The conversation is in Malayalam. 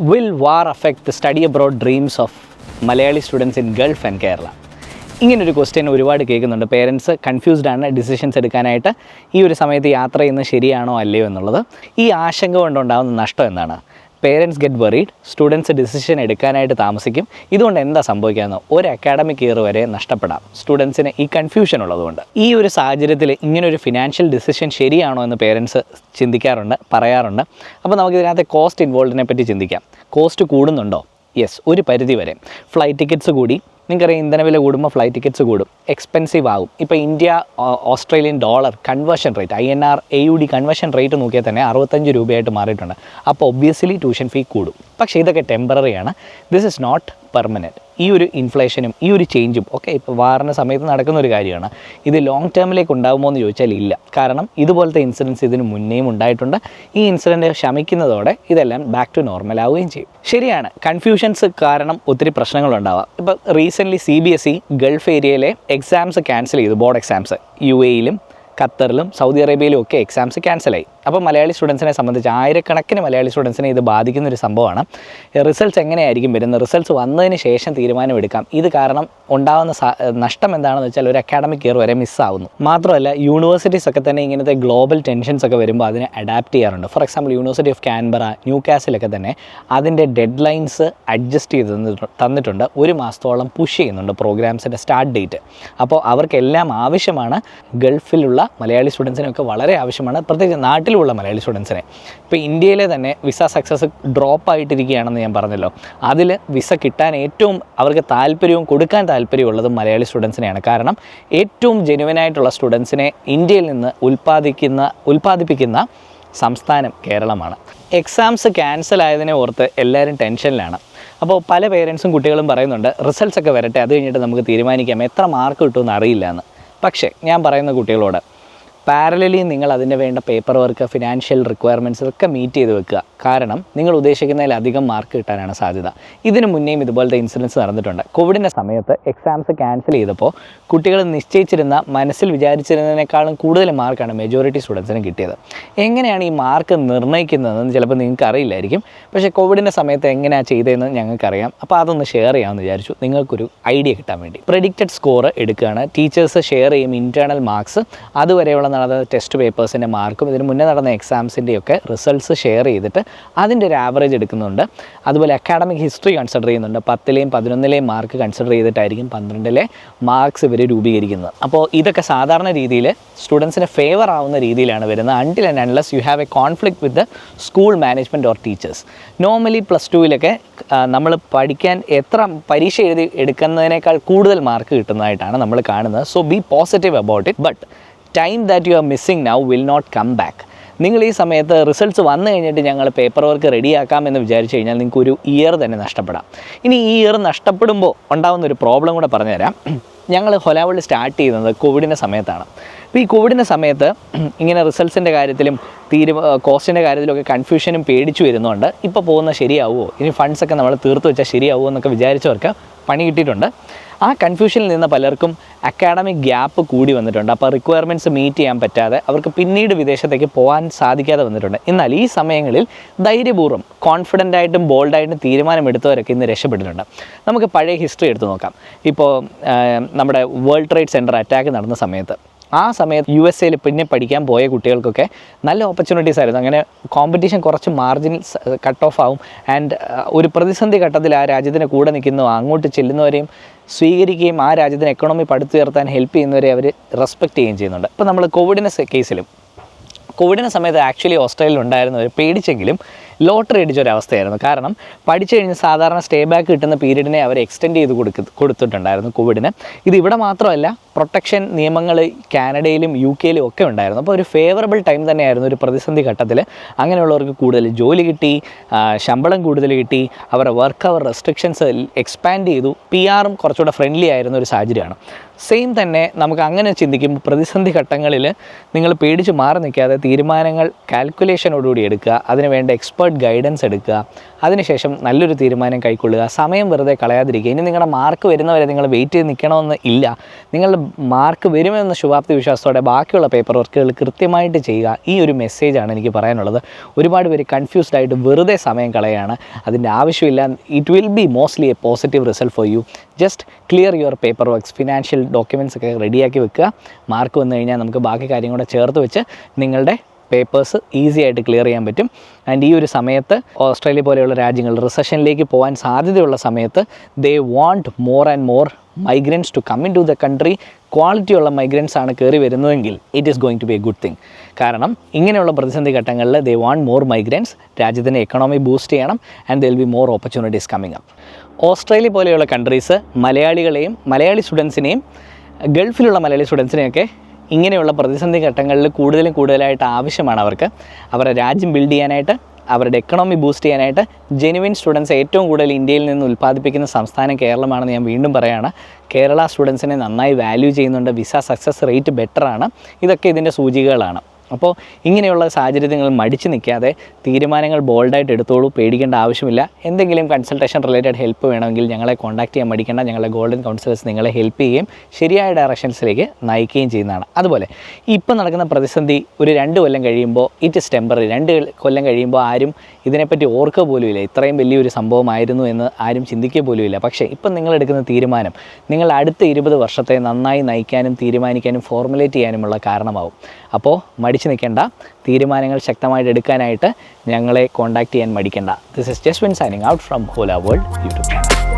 Will war affect the study abroad dreams of Malayali students in Gulf and Kerala? ഇങ്ങനൊരു ക്വസ്റ്റ്യൻ ഒരുപാട് കേൾക്കുന്നുണ്ട്. പേരൻസ് കൺഫ്യൂസ്ഡ് ആണ് ഡിസിഷൻസ് എടുക്കാനായിട്ട് ഈ ഒരു സമയത്ത് യാത്ര ചെയ്യുന്നത് ശരിയാണോ അല്ലയോ എന്നുള്ളത്. ഈ ആശങ്ക കൊണ്ടുണ്ടാകുന്ന നഷ്ടം എന്താണ്? Parents get worried, students decision എടുക്കാനായിട്ട് താമസിക്കും. ഇതുകൊണ്ട് എന്താ സംഭവിക്കാമെന്ന് ഒരു അക്കാഡമിക് ഇയർ വരെ നഷ്ടപ്പെടാം സ്റ്റുഡൻസിന് ഈ കൺഫ്യൂഷൻ ഉള്ളതുകൊണ്ട്. ഈ ഒരു സാഹചര്യത്തിൽ ഇങ്ങനൊരു ഫിനാൻഷ്യൽ ഡിസിഷൻ ശരിയാണോ എന്ന് പേരൻസ് ചിന്തിക്കാറുണ്ട്, പറയാറുണ്ട്. അപ്പോൾ നമുക്കിതിനകത്തെ കോസ്റ്റ് ഇൻവോൾവിനെ പറ്റി ചിന്തിക്കാം. കോസ്റ്റ് കൂടുന്നുണ്ടോ? യെസ്, ഒരു പരിധി വരെ. ഫ്ലൈറ്റ് ടിക്കറ്റ്സ് കൂടി, നിങ്ങൾക്കറിയാം ഇന്ധനവില കൂടുമ്പോൾ ഫ്ലൈറ്റ് ടിക്കറ്റ്സ് കൂടും, എക്സ്പെൻസീവ് ആകും. ഇപ്പോൾ India Australian dollar conversion rate INR AUD conversion rate നോക്കിയാൽ തന്നെ 65 രൂപയായിട്ട് മാറിയിട്ടുണ്ട്. അപ്പോൾ ഒബ്വിയസ്ലി ട്യൂഷൻ ഫീ കൂടും. പക്ഷേ ഇതൊക്കെ ടെമ്പററിയാണ്. This is not permanent. ഈ ഒരു ഇൻഫ്ലേഷനും ഈ ഒരു ചേഞ്ചും ഒക്കെ ഇപ്പോൾ വാറിൻ്റെ സമയത്ത് നടക്കുന്ന ഒരു കാര്യമാണ്. ഇത് ലോങ് ടേമിലേക്ക് ഉണ്ടാകുമോ എന്ന് ചോദിച്ചാൽ ഇല്ല. കാരണം ഇതുപോലത്തെ ഇൻസിഡൻസ് ഇതിന് മുന്നേയും ഉണ്ടായിട്ടുണ്ട്. ഈ ഇൻസിഡൻറ്റ് ശമിക്കുന്നതോടെ ഇതെല്ലാം ബാക്ക് ടു നോർമൽ ആവുകയും ചെയ്യും. ശരിയാണ്, കൺഫ്യൂഷൻസ് കാരണം ഒത്തിരി പ്രശ്നങ്ങളുണ്ടാവാം. ഇപ്പോൾ റീസെൻ്റ്ലി CBSE ഗൾഫ് ഏരിയയിലെ എക്സാംസ് ക്യാൻസൽ ചെയ്തു. ബോർഡ് എക്സാംസ് UAE-ലും ഖത്തറിലും സൗദി അറേബ്യയിലും ഒക്കെ എക്സാംസ് ക്യാൻസലായി. അപ്പോൾ മലയാളി സ്റ്റുഡൻസിനെ സംബന്ധിച്ച് ആയിരക്കണക്കിന് മലയാളി സ്റ്റുഡൻസിനെ ഇത് ബാധിക്കുന്നൊരു സംഭവമാണ്. റിസൾട്ട്സ് എങ്ങനെയായിരിക്കും വരുന്നത്, റിസൾട്ട്സ് വന്നതിന് ശേഷം തീരുമാനമെടുക്കാം. ഇത് കാരണം ഉണ്ടാകുന്ന നഷ്ടം എന്താണെന്ന് വെച്ചാൽ ഒരു അക്കാഡമിക് ഇയർ വരെ മിസ്സാവുന്നു. മാത്രമല്ല യൂണിവേഴ്സിറ്റീസ് ഒക്കെ തന്നെ ഇങ്ങനത്തെ ഗ്ലോബൽ ടെൻഷൻസ് ഒക്കെ വരുമ്പോൾ അതിനെ അഡാപ്റ്റ് ചെയ്യാറുണ്ട്. For example university of Canberra, ന്യൂകാസിലൊക്കെ തന്നെ അതിൻ്റെ ഡെഡ് ലൈൻസ് അഡ്ജസ്റ്റ് ചെയ്ത് തന്നിട്ടുണ്ട്. ഒരു മാസത്തോളം പുഷ് ചെയ്യുന്നുണ്ട് പ്രോഗ്രാംസിൻ്റെ സ്റ്റാർട്ട് ഡേറ്റ്. അപ്പോൾ അവർക്കെല്ലാം ആവശ്യമാണ്. ഗൾഫിലുള്ള മലയാളി സ്റ്റുഡൻസിനൊക്കെ വളരെ ആവശ്യമാണ്, പ്രത്യേകിച്ച് നാട്ടിലുള്ള മലയാളി സ്റ്റുഡൻസിനെ. ഇപ്പോൾ ഇന്ത്യയിലെ തന്നെ വിസ സക്സസ് ഡ്രോപ്പ് ആയിട്ടിരിക്കുകയാണെന്ന് ഞാൻ പറഞ്ഞല്ലോ. അതിൽ വിസ കിട്ടാൻ ഏറ്റവും അവർക്ക് താല്പര്യവും കൊടുക്കാൻ താല്പര്യമുള്ളത് മലയാളി സ്റ്റുഡൻസിനെയാണ്. കാരണം ഏറ്റവും ജെനുവിനായിട്ടുള്ള സ്റ്റുഡൻസിനെ ഇന്ത്യയിൽ നിന്ന് ഉൽപ്പാദിപ്പിക്കുന്ന സംസ്ഥാനം കേരളമാണ്. എക്സാംസ് ക്യാൻസൽ ആയതിനെ ഓർത്ത് എല്ലാവരും ടെൻഷനിലാണ്. അപ്പോൾ പല പേരൻസും കുട്ടികളും പറയുന്നുണ്ട് റിസൾട്ട്സ് ഒക്കെ വരട്ടെ, അത് കഴിഞ്ഞിട്ട് നമുക്ക് തീരുമാനിക്കാം, എത്ര മാർക്ക് കിട്ടുമെന്ന് അറിയില്ല എന്ന്. പക്ഷേ ഞാൻ പറയുന്ന കുട്ടികളോട് പാരലലി നിങ്ങൾ അതിന് വേണ്ട പേപ്പർ വർക്ക്, ഫിനാൻഷ്യൽ റിക്വയർമെൻറ്റ്സ് ഒക്കെ മീറ്റ് ചെയ്ത് വെക്കുക. കാരണം നിങ്ങൾ ഉദ്ദേശിക്കുന്നതിലധികം മാർക്ക് കിട്ടാനാണ് സാധ്യത. ഇതിനു മുന്നേയും ഇതുപോലത്തെ ഇൻസിഡൻസ് നടന്നിട്ടുണ്ട്. കോവിഡിൻ്റെ സമയത്ത് എക്സാംസ് ക്യാൻസൽ ചെയ്തപ്പോൾ കുട്ടികൾ നിശ്ചയിച്ചിരുന്ന, മനസ്സിൽ വിചാരിച്ചിരുന്നതിനേക്കാളും കൂടുതൽ മാർക്കാണ് മെജോറിറ്റി സ്റ്റുഡൻസിന് കിട്ടിയത്. എങ്ങനെയാണ് ഈ മാർക്ക് നിർണ്ണയിക്കുന്നതെന്ന് ചിലപ്പോൾ നിങ്ങൾക്ക് അറിയില്ലായിരിക്കും. പക്ഷേ കോവിഡിൻ്റെ സമയത്ത് എങ്ങനെയാണ് ചെയ്തതെന്ന് ഞങ്ങൾക്കറിയാം. അപ്പോൾ അതൊന്ന് ഷെയർ ചെയ്യാമെന്ന് വിചാരിച്ചു, നിങ്ങൾക്കൊരു ഐഡിയ കിട്ടാൻ വേണ്ടി. പ്രെഡിക്റ്റഡ് സ്കോർ എടുക്കുകയാണ്. ടീച്ചേഴ്സ് ഷെയർ ചെയ്യും ഇൻറ്റേർണൽ മാർക്സ്, അതുവരെയുള്ള നടന്ന ടെസ്റ്റ് പേപ്പേഴ്സിൻ്റെ മാർക്കും ഇതിന് മുന്നേ നടന്ന എക്സാംസിൻ്റെയൊക്കെ റിസൾട്ട്സ് ഷെയർ ചെയ്തിട്ട് അതിൻ്റെ ഒരു ആവറേജ് എടുക്കുന്നുണ്ട്. അതുപോലെ അക്കാഡമിക് ഹിസ്റ്ററി കൺസിഡർ ചെയ്യുന്നുണ്ട്. 10ലെയും 11ലെയും മാർക്ക് കൺസിഡർ ചെയ്തിട്ടായിരിക്കും 12ലെ മാർക്സ് ഇവർ രൂപീകരിക്കുന്നത്. അപ്പോൾ ഇതൊക്കെ സാധാരണ രീതിയിൽ സ്റ്റുഡൻസിന് ഫേവർ ആവുന്ന രീതിയിലാണ് വരുന്നത്. Until and unless you have a conflict with the school management or teachers. Normally +2-ലൊക്കെ നമ്മൾ പഠിക്കാൻ എത്ര പരീക്ഷ എഴുതി എടുക്കുന്നതിനേക്കാൾ കൂടുതൽ മാർക്ക് കിട്ടുന്നതായിട്ടാണ് നമ്മൾ കാണുന്നത്. So be positive about it. But time that you are missing now will not come back. നിങ്ങൾ ഈ സമയത്ത് റിസൾട്ട്സ് വന്നു കഴിഞ്ഞിട്ട് ഞങ്ങൾ പേപ്പർ വർക്ക് റെഡിയാക്കാമെന്ന് വിചാരിച്ചു കഴിഞ്ഞാൽ നിങ്ങൾക്ക് ഒരു ഇയർ തന്നെ നഷ്ടപ്പെടാം. ഇനി ഈ ഇയർ നഷ്ടപ്പെടുമ്പോൾ ഉണ്ടാകുന്ന ഒരു പ്രോബ്ലം കൂടെ പറഞ്ഞുതരാം. ഞങ്ങൾ ഹൊലാവളിൽ സ്റ്റാർട്ട് ചെയ്യുന്നത് കോവിഡിൻ്റെ സമയത്താണ്. അപ്പോൾ ഈ കോവിഡിൻ്റെ സമയത്ത് ഇങ്ങനെ റിസൾട്ട്സിൻ്റെ കാര്യത്തിലും കോസ്റ്റിൻ്റെ കാര്യത്തിലൊക്കെ കൺഫ്യൂഷനും പേടിച്ചു വരുന്നുണ്ട്. ഇപ്പോൾ പോകുന്നത് ശരിയാവുമോ, ഇനി ഫണ്ട്സൊക്കെ നമ്മൾ തീർത്ത് വെച്ചാൽ ശരിയാവുമോ എന്നൊക്കെ വിചാരിച്ചവർക്ക് പണി കിട്ടിയിട്ടുണ്ട്. ആ കൺഫ്യൂഷനിൽ നിന്ന് പലർക്കും അക്കാഡമിക് ഗ്യാപ്പ് കൂടി വന്നിട്ടുണ്ട്. അപ്പോൾ റിക്വയർമെൻറ്റ്സ് മീറ്റ് ചെയ്യാൻ പറ്റാതെ അവർക്ക് പിന്നീട് വിദേശത്തേക്ക് പോകാൻ സാധിക്കാതെ വന്നിട്ടുണ്ട്. എന്നാൽ ഈ സമയങ്ങളിൽ ധൈര്യപൂർവ്വം കോൺഫിഡൻ്റായിട്ടും ബോൾഡായിട്ടും തീരുമാനമെടുത്തവരൊക്കെ ഇന്ന് രക്ഷപ്പെട്ടിട്ടുണ്ട്. നമുക്ക് പഴയ ഹിസ്റ്ററി എടുത്ത് നോക്കാം. ഇപ്പോൾ നമ്മുടെ വേൾഡ് ട്രേഡ് സെൻറ്റർ അറ്റാക്ക് നടന്ന സമയത്ത്, ആ സമയത്ത് USA പിന്നെ പഠിക്കാൻ പോയ കുട്ടികൾക്കൊക്കെ നല്ല ഓപ്പർച്യൂണിറ്റീസ് ആയിരുന്നു. അങ്ങനെ കോമ്പറ്റീഷൻ കുറച്ച് മാർജിനൽ കട്ട് ഓഫ് ആവും. ആൻഡ് ഒരു പ്രതിസന്ധി ഘട്ടത്തിൽ ആ രാജ്യത്തിന് കൂടെ നിൽക്കുന്നു, അങ്ങോട്ട് ചെല്ലുന്നവരെയും സ്വീകരിക്കുകയും ആ രാജ്യത്തിന് എക്കണോമി പടുത്തുയർത്താൻ ഹെൽപ്പ് ചെയ്യുന്നവരെ അവർ റെസ്പെക്റ്റ് ചെയ്യുകയും ചെയ്യുന്നുണ്ട്. ഇപ്പോൾ നമ്മൾ കോവിഡിൻ്റെ സമയത്ത് ആക്ച്വലി ഓസ്ട്രേലിയയിൽ ഉണ്ടായിരുന്നവർ പേടിച്ചെങ്കിലും ലോട്ടറി അടിച്ചൊരവസ്ഥയായിരുന്നു. കാരണം പഠിച്ചു കഴിഞ്ഞ് സാധാരണ സ്റ്റേ ബാക്ക് കിട്ടുന്ന പീരീഡിനെ അവർ എക്സ്റ്റെൻഡ് ചെയ്ത് കൊടുത്തിട്ടുണ്ടായിരുന്നു കോവിഡിന്. ഇത് ഇവിടെ മാത്രമല്ല, പ്രൊട്ടക്ഷൻ നിയമങ്ങൾ കാനഡയിലും UK-യിലും ഒക്കെ ഉണ്ടായിരുന്നു. അപ്പോൾ ഒരു ഫേവറബിൾ ടൈം തന്നെയായിരുന്നു. ഒരു പ്രതിസന്ധി ഘട്ടത്തിൽ അങ്ങനെയുള്ളവർക്ക് കൂടുതൽ ജോലി കിട്ടി, ശമ്പളം കൂടുതൽ കിട്ടി, അവരുടെ വർക്ക് അവർ റെസ്ട്രിക്ഷൻസ് എക്സ്പാൻഡ് ചെയ്തു, PR-ഉം കുറച്ചുകൂടെ ഫ്രണ്ട്ലി ആയിരുന്ന ഒരു സാഹചര്യമാണ്. സെയിം തന്നെ നമുക്ക് അങ്ങനെ ചിന്തിക്കുമ്പോൾ പ്രതിസന്ധി ഘട്ടങ്ങളിൽ നിങ്ങൾ പേടിച്ച് മാറി നിൽക്കാതെ തീരുമാനങ്ങൾ കാൽക്കുലേഷനോടുകൂടി എടുക്കുക, അതിനുവേണ്ട എക്സ്പേർട്ട് ഗൈഡൻസ് എടുക്കുക, അതിനുശേഷം നല്ലൊരു തീരുമാനം കൈക്കൊള്ളുക. സമയം വെറുതെ കളയാതിരിക്കുക. ഇനി നിങ്ങളുടെ മാർക്ക് വരുന്നവരെ നിങ്ങൾ വെയിറ്റ് ചെയ്ത് നിൽക്കണമെന്ന് ഇല്ല. നിങ്ങളുടെ മാർക്ക് വരുമെന്ന ശുഭാപ്തി വിശ്വാസത്തോടെ ബാക്കിയുള്ള പേപ്പർ വർക്കുകൾ കൃത്യമായിട്ട് ചെയ്യുക. ഈ ഒരു മെസ്സേജാണ് എനിക്ക് പറയാനുള്ളത്. ഒരുപാട് പേര് കൺഫ്യൂസ്ഡ് ആയിട്ട് വെറുതെ സമയം കളയാണ്. അതിൻ്റെ ആവശ്യമില്ല. It will be mostly A positive result for you. Just clear your paper works, financial documents ഒക്കെ റെഡിയാക്കി വെക്കുക. മാർക്ക് വന്നു കഴിഞ്ഞാൽ നമുക്ക് ബാക്കി കാര്യം കൂടെ ചേർത്ത് വെച്ച് നിങ്ങളുടെ പേപ്പേഴ്സ് ഈസി ആയിട്ട് ക്ലിയർ ചെയ്യാൻ പറ്റും. ആൻഡ് ഈ ഒരു സമയത്ത് ഓസ്ട്രേലിയ പോലെയുള്ള രാജ്യങ്ങൾ റിസഷനിലേക്ക് പോകാൻ സാധ്യതയുള്ള സമയത്ത് they want more and more migrants to come in to the country. ക്വാളിറ്റിയുള്ള മൈഗ്രൻസ് ആണ് കയറി വരുന്നതെങ്കിൽ it is going to be a good thing. കാരണം ഇങ്ങനെയുള്ള പ്രതിസന്ധി ഘട്ടങ്ങളിൽ ദേ വാണ്ട് മോർ മൈഗ്രൻസ്. രാജ്യത്തിൻ്റെ എക്കണോമി ബൂസ്റ്റ് ചെയ്യണം and there will be more opportunities coming up. Australia പോലെയുള്ള കൺട്രീസ് മലയാളികളെയും മലയാളി സ്റ്റുഡൻസിനെയും ഗൾഫിലുള്ള മലയാളി സ്റ്റുഡൻസിനെയൊക്കെ ഇങ്ങനെയുള്ള പ്രതിസന്ധി ഘട്ടങ്ങളിൽ കൂടുതലായിട്ട് ആവശ്യമാണ് അവർക്ക്. അവരുടെ രാജ്യം ബിൽഡ് ചെയ്യാനായിട്ട്, അവരുടെ എക്കണോമി ബൂസ്റ്റ് ചെയ്യാനായിട്ട്. ജെനുവിൻ സ്റ്റുഡൻസ് ഏറ്റവും കൂടുതൽ ഇന്ത്യയിൽ നിന്ന് ഉൽപ്പാദിപ്പിക്കുന്ന സംസ്ഥാനം കേരളമാണെന്ന് ഞാൻ വീണ്ടും പറയുകയാണ്. കേരള സ്റ്റുഡൻസിനെ നന്നായി വാല്യൂ ചെയ്യുന്നുണ്ട്. വിസ സക്സസ് റേറ്റ് ബെറ്ററാണ്. ഇതൊക്കെ ഇതിൻ്റെ സൂചികകളാണ്. അപ്പോൾ ഇങ്ങനെയുള്ള സാഹചര്യങ്ങൾ മടിച്ച് നിൽക്കാതെ തീരുമാനങ്ങൾ ബോൾഡായിട്ട് എടുത്തോളൂ. പേടിക്കേണ്ട ആവശ്യമില്ല. എന്തെങ്കിലും കൺസൾട്ടേഷൻ റിലേറ്റഡ് ഹെൽപ്പ് വേണമെങ്കിൽ ഞങ്ങളെ കോൺടാക്ട് ചെയ്യാൻ മടിക്കേണ്ട. ഞങ്ങളുടെ ഗോൾഡൻ കൗൺസിലേഴ്സ് നിങ്ങളെ ഹെൽപ്പ് ചെയ്യുകയും ശരിയായ ഡയറക്ഷൻസിലേക്ക് നയിക്കുകയും ചെയ്യുന്നതാണ്. അതുപോലെ ഇപ്പം നടക്കുന്ന പ്രതിസന്ധി ഒരു 2 കൊല്ലം കഴിയുമ്പോൾ ഇറ്റ് ഇസ് ടെമ്പററി. 2 കൊല്ലം കഴിയുമ്പോൾ ആരും ഇതിനെപ്പറ്റി ഓർക്കുക പോലുമില്ല. ഇത്രയും വലിയൊരു സംഭവമായിരുന്നു എന്ന് ആരും ചിന്തിക്കുക പോലുമില്ല. പക്ഷേ ഇപ്പം നിങ്ങളെടുക്കുന്ന തീരുമാനം നിങ്ങൾ അടുത്ത 20 വർഷത്തെ നന്നായി നയിക്കാനും തീരുമാനിക്കാനും ഫോർമുലേറ്റ് ചെയ്യാനുമുള്ള കാരണമാവും. അപ്പോൾ മടിച്ച് നിൽക്കേണ്ട. തീരുമാനങ്ങൾ ശക്തമായിട്ട് എടുക്കാനായിട്ട് ഞങ്ങളെ കോൺടാക്ട് ചെയ്യാൻ മടിക്കേണ്ട. This is Jeswin signing out from Hola World YouTube channel.